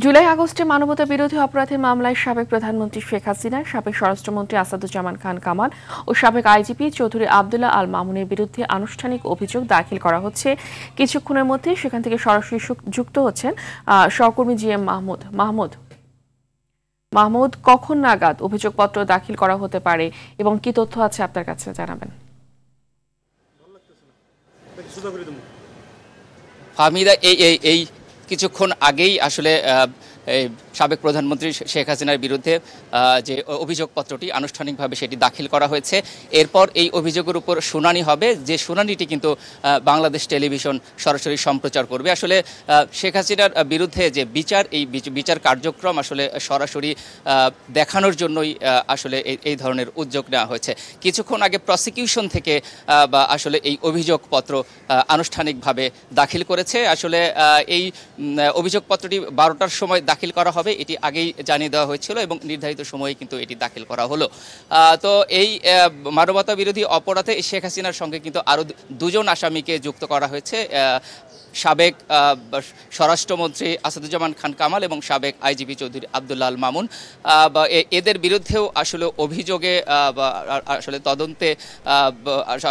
জুলাই আগস্টে মানবতা বিরোধী অপরাধের মামলায় সাবেক প্রধানমন্ত্রী শেখ হাসিনা, সাবেক স্বরাষ্ট্রমন্ত্রী আসাদুজ্জামান খান কামাল ও সাবেক আইজিপি চৌধুরী আবদুল্লাহ আল মামুনের বিরুদ্ধে আনুষ্ঠানিক অভিযোগ দাখিল করা হচ্ছে। কিছুক্ষণের মধ্যে সেখান থেকে সরাসরি যুক্ত হচ্ছেন সহকর্মী জি এম মাহমুদ। কখন নাগাদ অভিযোগপত্র দাখিল করা হতে পারে এবং কি তথ্য আছে আপনার কাছে জানাবেন? ফাহমিদা, এই কিছুক্ষণ আগেই আসলে সাবেক প্রধানমন্ত্রী শেখ হাসিনার বিরুদ্ধে যে অভিযোগপত্রটি আনুষ্ঠানিকভাবে সেটি দাখিল করা হয়েছে। এরপর এই অভিযোগের উপর শুনানি হবে, যে শুনানিটি কিন্তু বাংলাদেশ টেলিভিশন সরাসরি সম্প্রচার করবে। আসলে শেখ হাসিনার বিরুদ্ধে যে বিচার কার্যক্রম আসলে সরাসরি দেখানোর জন্যই আসলে এই ধরনের উদ্যোগ নেওয়া হয়েছে। কিছুক্ষণ আগে প্রসিকিউশন থেকে আসলে এই অভিযোগপত্র আনুষ্ঠানিকভাবে দাখিল করেছে। আসলে এই অভিযোগপত্রটি 12টার সময় দাখিল করা হবে, এটি আগেই জানিয়ে দেওয়া হয়েছিল এবং নির্ধারিত সময়ে কিন্তু এটি দাখিল করা হলো। তো এই মানবতা বিরোধী অপরাধে শেখ হাসিনার সঙ্গে কিন্তু আরও দুজন আসামিকে যুক্ত করা হয়েছে। সাবেক স্বরাষ্ট্রমন্ত্রী আসাদুজ্জামান খান কামাল এবং সাবেক আইজিপি চৌধুরী আবদুল্লাহ আল মামুন। এদের বিরুদ্ধেও আসলে অভিযোগে আসলে তদন্তে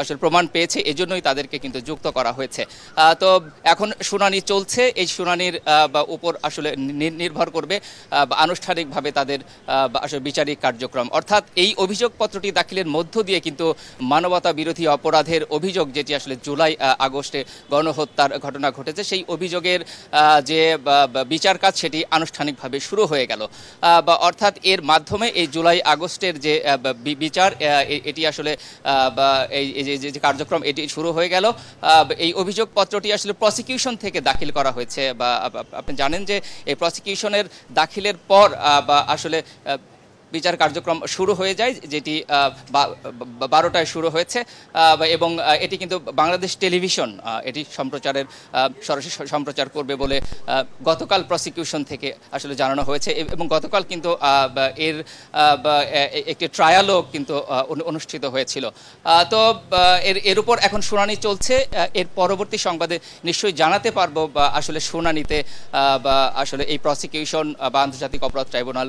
আসলে প্রমাণ পেয়েছে, এজন্যই তাদেরকে কিন্তু যুক্ত করা হয়েছে। তো এখন শুনানি চলছে। এই শুনানির উপর আসলে নির্ভর করবে আনুষ্ঠানিকভাবে তাদের আসলে বিচারিক কার্যক্রম। অর্থাৎ এই অভিযোগপত্রটি দাখিলের মধ্য দিয়ে কিন্তু মানবতা বিরোধী অপরাধের অভিযোগ, যেটি আসলে জুলাই আগস্টে গণহত্যার ঘটনা ঘটেছে, সেই অভিযোগের যে বিচার কাজ সেটি আনুষ্ঠানিকভাবে শুরু হয়ে গেল। অর্থাৎ এর মাধ্যমে এই জুলাই আগস্টের যে বিচার, এটি আসলে এই যে কার্যক্রম এটি শুরু হয়ে গেল। এই অভিযোগপত্রটি আসলে প্রসিকিউশন থেকে দাখিল করা হয়েছে, বা আপনি জানেন যে এই প্রসিকিউশনের দাখিলের পর আসলে বিচার কার্যক্রম শুরু হয়ে যায়, যেটি 12টায় শুরু হয়েছে এবং এটি কিন্তু বাংলাদেশ টেলিভিশন এটি সরাসরি সম্প্রচার করবে বলে গতকাল প্রসিকিউশন থেকে আসলে জানানো হয়েছে। এবং গতকাল কিন্তু এর একটি ট্রায়ালও কিন্তু অনুষ্ঠিত হয়েছিল। তো এর উপর এখন শুনানি চলছে। এর পরবর্তী সংবাদে নিশ্চয়ই জানাতে পারবো বা আসলে শুনানিতে বা আসলে এই প্রসিকিউশন বা আন্তর্জাতিক অপরাধ ট্রাইব্যুনাল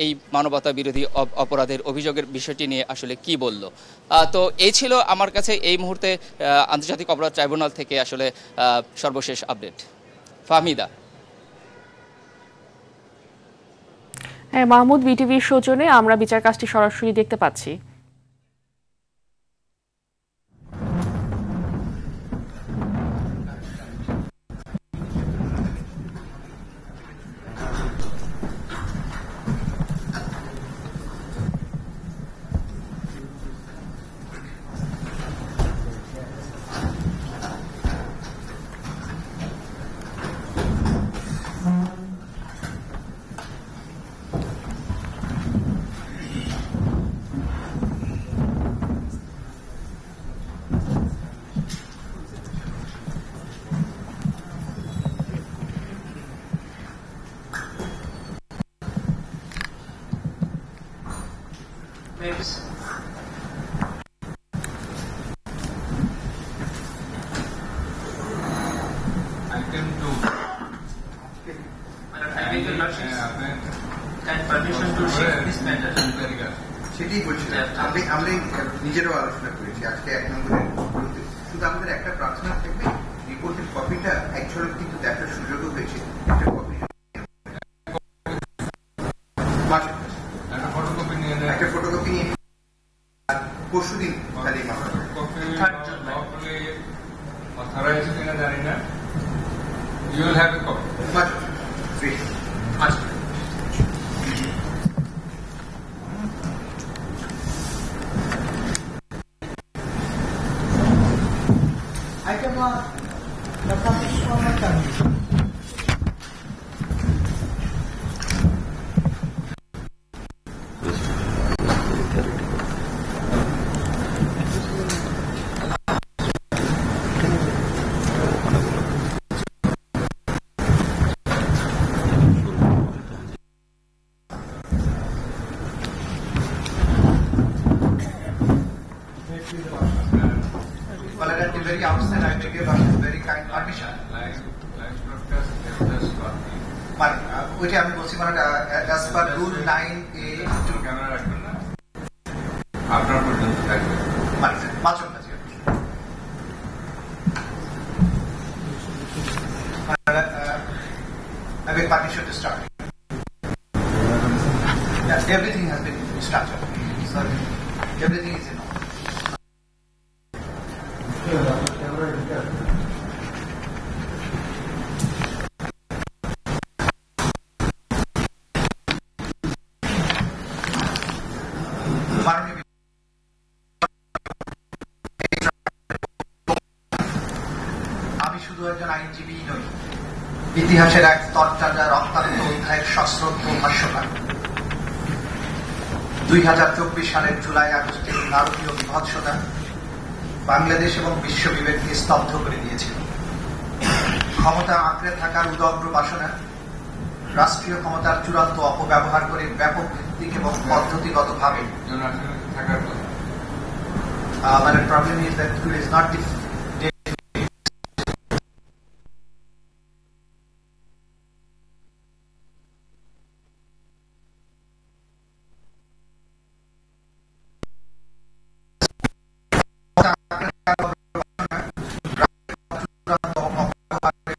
এই মানবতা বিরোধী অপরাধের অভিযোগের বিষয়টি নিয়ে আসলে কি বলল। তো এই ছিল আমার কাছে এই মুহূর্তে আন্তর্জাতিক অপরাধ ট্রাইব্যুনাল থেকে আসলে সর্বশেষ আপডেট। ফাহমিদা। হ্যাঁ মাহমুদ, বিটিভির সৌজন্যে আমরা বিচার কাজটি সরাসরি দেখতে পাচ্ছি। সেটাই বলছিলাম, আমরা নিজেরাও আলোচনা করেছি আজকে 1 নম্বরের শুরুতে। শুধু আমাদের একটা প্রার্থনা থাকবে, রিপোর্টের কপিটা একজনের কিন্তু দেখার সুযোগও হয়েছে, একটা কপি একটা ফটোকপি নিয়ে পরশুদিন তাহলে জানি না, you will have a copy. Much great. Much great. Item 1, the public comment commission. Well, at the very outset, I beg your very kind permission. Like broadcast, ওইটা আমি বলছি মানে as per rule 9A camera রাখবেন না আপনার পর্যন্ত থাকবে মানে পাঁচজন কাছে I beg permission to start. Yes, everything has been structured. So everything is in order. আমি শুধু একজন আইনজীবী নই, ইতিহাসের এক তরতাজা রক্তাক্ত অধ্যায়ের সশ্রদ্ধ ভাষ্যকার। 2024 সালের জুলাই আগস্টের নারকীয় বিভৎসতা বাংলাদেশ এবং বিশ্ব বিবেককে স্তব্ধ করে দিয়েছিল। ক্ষমতা আঁকড়ে থাকার উদগ্র বাসনা, রাষ্ট্রীয় ক্ষমতার চূড়ান্ত অপব্যবহার করে ব্যাপক ভিত্তিক এবং পদ্ধতিগতভাবে থাকার কথা মানে problem is that it is not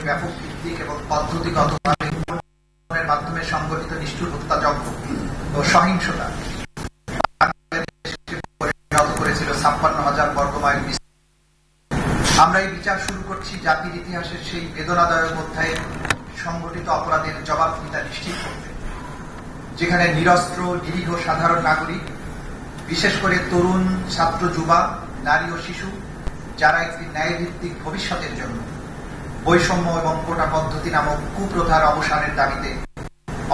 ব্যাপক ভিত্তিক এবং পদ্ধতিগতভাবে মাধ্যমে সংগঠিত নিষ্ঠুর হত্যাযজ্ঞ ও সহিংসতা পরিণত করেছিল 56,000 বর্গমাইল। আমরা এই বিচার শুরু করছি জাতির ইতিহাসের সেই বেদনাদায়ক অধ্যায়ে সংগঠিত অপরাধের জবাবদিহিতা নিশ্চিত করতে, যেখানে নিরস্ত্র নিরীহ সাধারণ নাগরিক, বিশেষ করে তরুণ, ছাত্র, যুবা, নারী ও শিশু, যারা একটি ন্যায়ভিত্তিক ভবিষ্যতের জন্য বৈষম্য এবং কোটা পদ্ধতি নামক কুপ্রথার অবসানের দাবিতে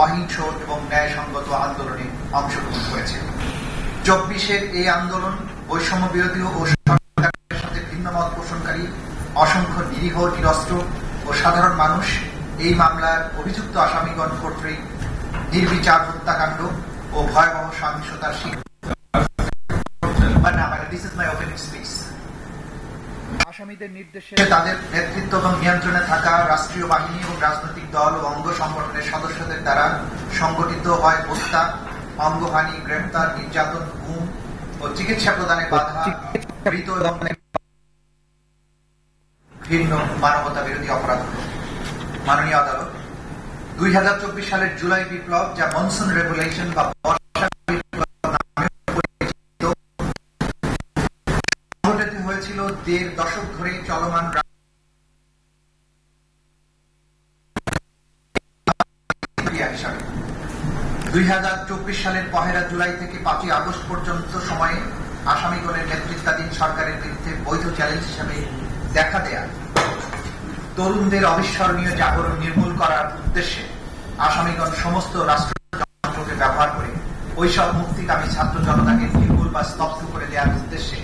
অহিংস এবং ন্যায়সঙ্গত আন্দোলনে অংশগ্রহণ করেছে। 24-এর এই আন্দোলন বৈষম্য বিরোধী ও সরকারের সাথে ভিন্নমত পোষণকারী অসংখ্য নিরীহ, নিরস্ত্র ও সাধারণ মানুষ এই মামলার অভিযুক্ত আসামিগণ কর্তৃক নির্বিচার হত্যাকাণ্ড ও ভয়াবহ সহিংসতার শিকার। আসামিদের নির্দেশে তাদের নেতৃত্ব এবং নিয়ন্ত্রণে থাকা রাষ্ট্রীয় বাহিনী এবং রাজনৈতিক দল ও অঙ্গ সংগঠনের সদস্যদের দ্বারা সংগঠিত হয় হত্যা, অঙ্গহানি, গ্রেফতার, নির্যাতন, গুম ও চিকিৎসা প্রদানে বাধা, মৃত এবং ভিন্ন মানবতা বিরোধী অপরাধ। মাননীয় আদালত, 2024 সালের জুলাই বিপ্লব, যা মনসুন রেভলিউশন বা বর্ষা বিপ্লব নামে পরিচিত, সংগঠিত হয়েছিল 1.5 দশক ধরে চলমান 2024 সালের 1 জুলাই থেকে 5 আগস্ট পর্যন্ত সময়ে আসামিগণের নেতৃত্বাধীন সরকারের বিরুদ্ধে বৈধ চ্যালেঞ্জ হিসেবে দেখা দেয়া তরুণদের অবিস্মরণীয় জাগরণ নির্মূল করার উদ্দেশ্যে আসামিগণ সমস্ত রাষ্ট্রযন্ত্রকে ব্যবহার করে ওইসব মুক্তিকামী ছাত্র জনতাকে নির্মূল বা স্তব্ধ করে দেওয়ার উদ্দেশ্যে